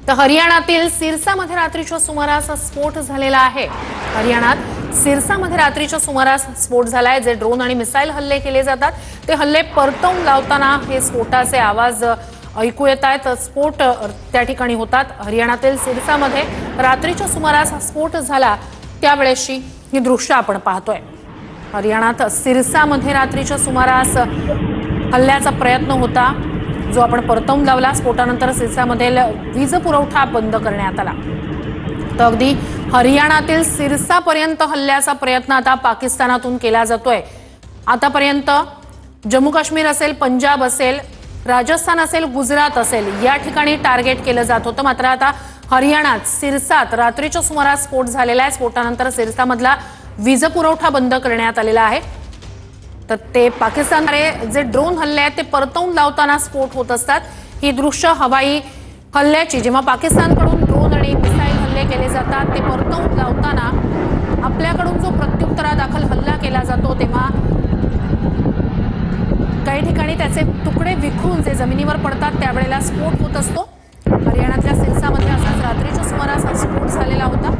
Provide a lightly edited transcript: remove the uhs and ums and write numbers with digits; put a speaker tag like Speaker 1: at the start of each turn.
Speaker 1: तर हरियाणातील सिरसामध्ये रात्रीच्या सुमारास स्फोट झालेला आहे। हरियाणात सिरसामध्ये रात्रीच्या सुमारास स्फोट झालाय। जे ड्रोन आणि मिसाईल हल्ले केले जातात ते हल्ले परतवून लावताना हे स्फोटाचे आवाज ऐकू येत आहेत। स्फोट त्या ठिकाणी होतात। हरियाणातील सिरसामध्ये रात्रीच्या सुमारास स्फोट झाला त्यावेळेची ही दृश्य आपण पाहतोय। हरियाणात सिरसामध्ये रात्रीच्या सुमारास हल्ल्याचा प्रयत्न होता जो आपण परतवून लावला। स्फोटानंतर सिरसामधील वीज पुरवठा बंद करण्यात आला। तर अगदी हरियाणातील सिरसापर्यंत हल्ल्याचा प्रयत्न आता पाकिस्तानातून केला जातोय। आतापर्यंत जम्मू काश्मीर असेल, पंजाब असेल, राजस्थान असेल, गुजरात असेल या ठिकाणी टार्गेट केलं जात होतं। मात्र आता हरियाणात सिरसात रात्रीच्या सुमारास स्फोट झालेला आहे। स्फोटानंतर सिरसामधला वीज पुरवठा बंद करण्यात आलेला आहे। तर ते पाकिस्तानद्वारे जे ड्रोन हल्ले आहेत ते परतवून लावताना स्फोट होत असतात। ही दृश्य हवाई हल्ल्याची, जेव्हा पाकिस्तानकडून ड्रोन आणि मिसाईल हल्ले केले जातात ते परतवून लावताना आपल्याकडून जो प्रत्युत्तरादाखल हल्ला केला जातो तेव्हा काही ठिकाणी त्याचे तुकडे विखरून जे जमिनीवर पडतात त्यावेळेला स्फोट होत असतो। हरियाणातल्या सिरसामध्ये असाच रात्रीच्या सुमारास स्फोट झालेला होता।